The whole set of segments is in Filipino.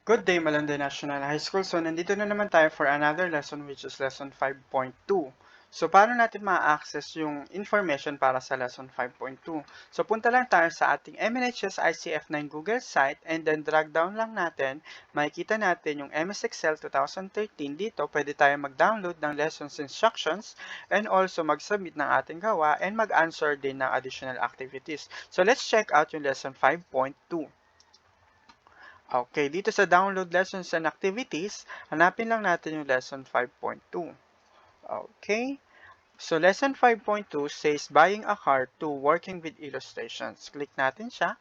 Good day, Malande National High School. So, nandito na naman tayo for another lesson which is lesson 5.2. So, paano natin ma-access yung information para sa lesson 5.2? So, punta lang tayo sa ating MNHS ICF9 Google site and then drag down lang natin. Makikita natin yung MS Excel 2013. Dito, pwede tayo mag-download ng lessons instructions and also mag-submit ng ating gawa and mag-answer din ng additional activities. So, let's check out yung lesson 5.2. Okay, dito sa download lessons and activities, hanapin lang natin yung lesson 5.2. Okay, so lesson 5.2 says buying a car to working with illustrations. Click natin siya.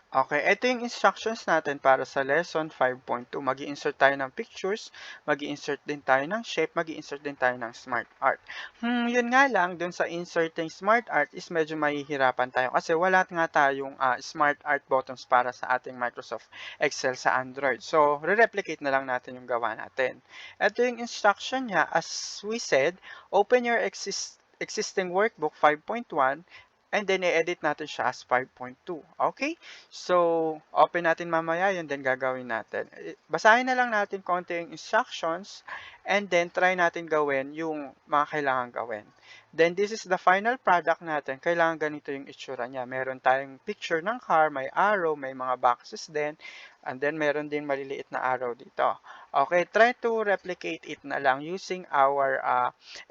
Okay, ito yung instructions natin para sa lesson 5.2. Mag-i-insert tayo ng pictures, mag-i-insert din tayo ng shape, mag-i-insert din tayo ng SmartArt. Yun nga lang, dun sa inserting SmartArt is medyo mahihirapan tayo kasi wala nga tayong SmartArt buttons para sa ating Microsoft Excel sa Android. So, re-replicate na lang natin yung gawa natin. Ito yung instruction niya. As we said, open your existing workbook 5.1 and then i-edit natin siya as 5.2. Okay? So, open natin mamaya yun, then gagawin natin. Basahin na lang natin konti yung instructions and then try natin gawin yung mga kailangan gawin. Then, this is the final product natin. Kailangan ganito yung itsura niya. Meron tayong picture ng car, may arrow, may mga boxes din, and then meron din maliliit na arrow dito. Okay, try to replicate it na lang using our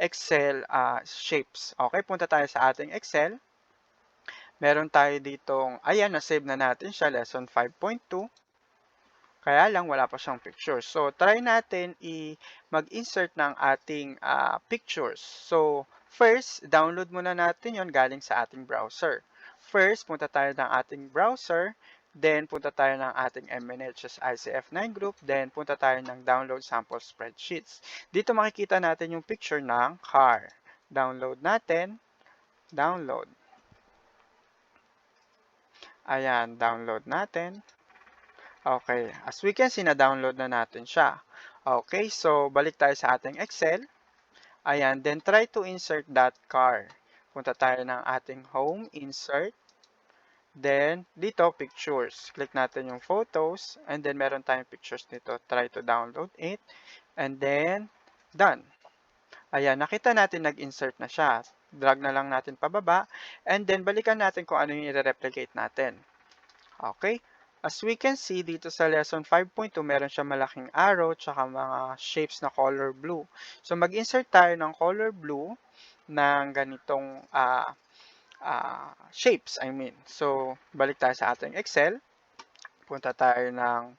Excel shapes. Okay, punta tayo sa ating Excel. Meron tayo ditong, ayan, na-save na natin siya, lesson 5.2. Kaya lang, wala pa siyang pictures. So, try natin mag-insert ng ating pictures. So, first, download muna natin yon galing sa ating browser. First, punta tayo ng ating browser. Then, punta tayo ng ating MNHS ICF9 group. Then, punta tayo ng download sample spreadsheets. Dito makikita natin yung picture ng car. Download natin. Download. Ayan, download natin. Okay, as we can see, na-download na natin siya. Okay, so balik tayo sa ating Excel. Ayan, then try to insert that car. Punta tayo ng ating home, insert. Then, dito, pictures. Click natin yung photos. And then, meron tayong pictures dito. Try to download it. And then, done. Ayan, nakita natin nag-insert na siya. Drag na lang natin pababa. And then, balikan natin kung ano yung i-replicate natin. Okay? As we can see dito sa lesson 5.2, meron siya malaking arrow tsaka mga shapes na color blue. So, mag-insert tayo ng color blue ng ganitong shapes, I mean. So, balik tayo sa ating Excel. Punta tayo ng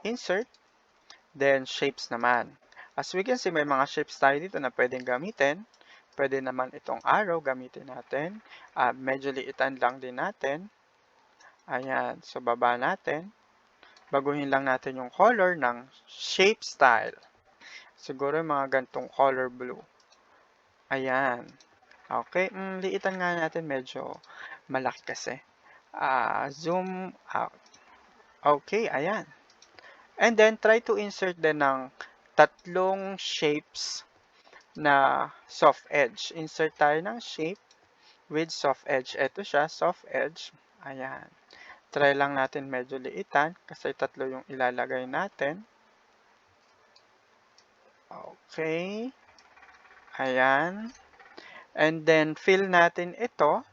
insert, then shapes naman. As we can see, may mga shapes tayo dito na pwedeng gamitin. Pwede naman itong arrow gamitin natin. Medyo liitan lang din natin. Ayan, so baba natin. Baguhin lang natin yung color ng shape style. Siguro yung mga gantong color blue. Ayan. Okay, liitan nga natin, medyo malaki kasi. Zoom out. Okay, ayan. And then, try to insert din ng tatlong shapes na soft edge. Insert tayo ng shape with soft edge. Ito siya, soft edge. Ayan. Try lang natin medyo liitan kasi tatlo yung ilalagay natin. Okay. Ayan. And then, fill natin ito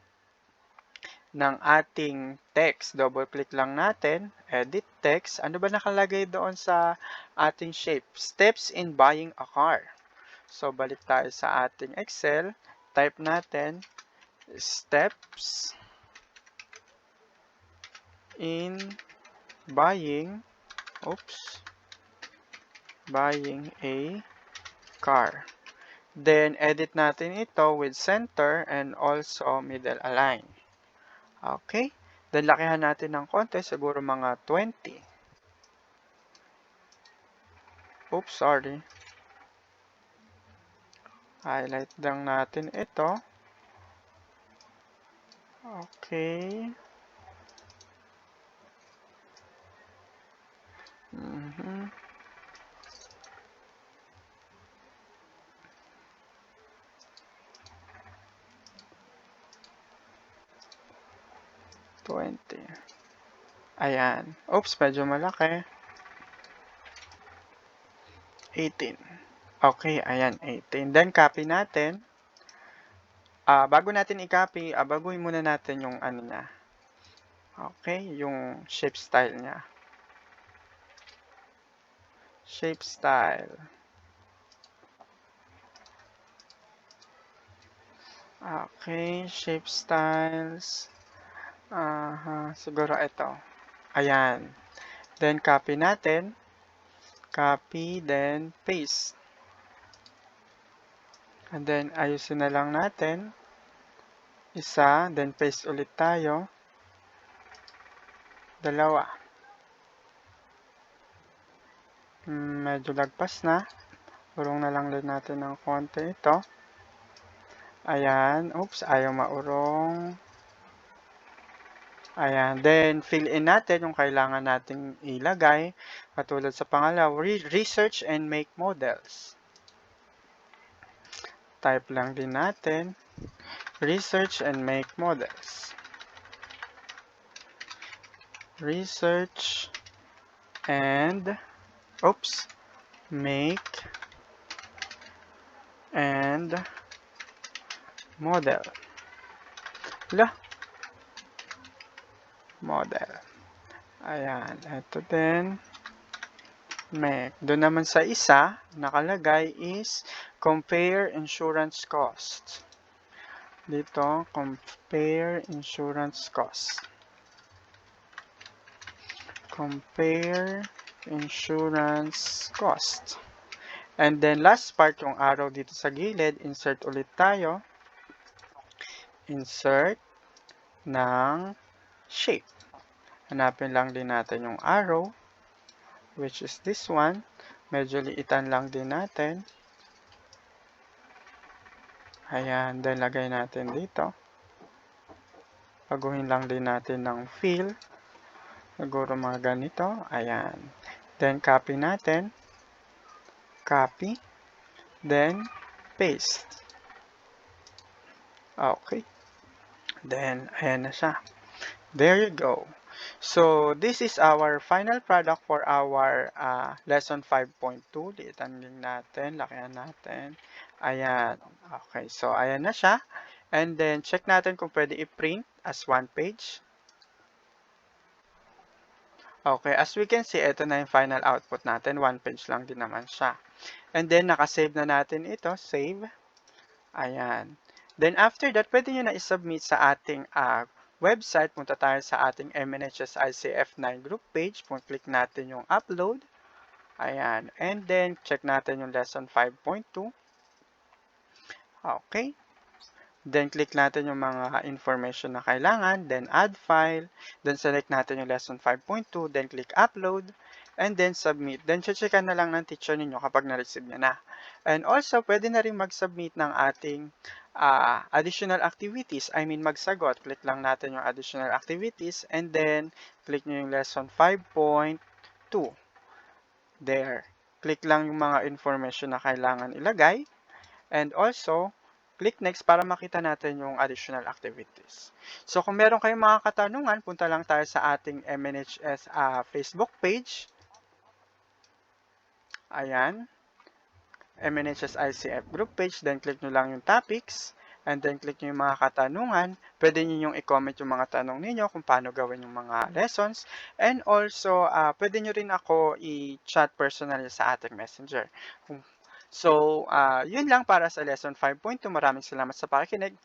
ng ating text. Double-click lang natin. Edit text. Ano ba nakalagay doon sa ating shape? Steps in buying a car. So, balik tayo sa ating Excel. Type natin, steps in buying a car. Then, edit natin ito with center and also middle align. Okay? Then, lakihan natin ng konti, siguro mga 20. Oops, sorry. Highlight lang natin ito. Okay. 20. Ayan. Oops, medyo malaki. 18. Okay, ayan, 18. Then, copy natin. Bago natin i-copy, baguhin muna natin yung ano niya. Okay, yung shape style niya. Shape style. Okay, shape styles. Siguro ito. Ayan. Then, copy natin. Copy, then paste. And then, ayusin na lang natin. Isa, then paste ulit tayo. Dalawa. Medyo lagpas na. Urong na lang din natin ng konti ito. Ayan. Oops, ayaw maurong. Ayan. Then, fill in natin yung kailangan nating ilagay. Katulad sa pangalawa, research and make models. Type lang din natin. Research and make models. Research and, make and model. Model. Ayan. Ito din. Make. Doon naman sa isa, nakalagay is compare insurance cost. Dito, compare insurance cost. Compare insurance cost. And then, last part, yung arrow dito sa gilid, insert ulit tayo. Insert ng shape. Hanapin lang din natin yung arrow, which is this one. Medyo liitan lang din natin. Ayan, then lagay natin dito. Baguhin lang din natin ng fill. Siguro mga ganito. Ayan. Then, copy natin. Copy. Then, paste. Okay. Then, ayan na siya. There you go. So, this is our final product for our lesson 5.2. Liitan din natin. Lakihan natin. Ayan. Okay. So, ayan na siya. And then, check natin kung pwede i-print as one page. Okay. As we can see, ito na yung final output natin. One page lang din naman siya. And then, nakasave na natin ito. Save. Ayan. Then, after that, pwede nyo na i-submit sa ating website. Punta tayo sa ating MNHS ICF 9 group page. Click natin yung upload. Ayan. And then, check natin yung lesson 5.2. Okay. Then, click natin yung mga information na kailangan. Then, add file. Then, select natin yung lesson 5.2. Then, click upload. And then, submit. Then, checkan na lang ng teacher ninyo kapag na-receive niya na. And also, pwede na rin mag-submit ng ating additional activities. Magsagot. Click lang natin yung additional activities. And then, click nyo yung lesson 5.2. There. Click lang yung mga information na kailangan ilagay. And also, click next para makita natin yung additional activities. So, kung meron kayong mga katanungan, punta lang tayo sa ating MNHS Facebook page. Ayan. MNHS ICF group page. Then, click nyo lang yung topics. And then, click nyo yung mga katanungan. Pwede nyo yung i-comment yung mga tanong ninyo kung paano gawin yung mga lessons. And also, pwede nyo rin ako i-chat personally sa ating messenger. So, yun lang para sa lesson 5.2. Maraming salamat sa pakikinig.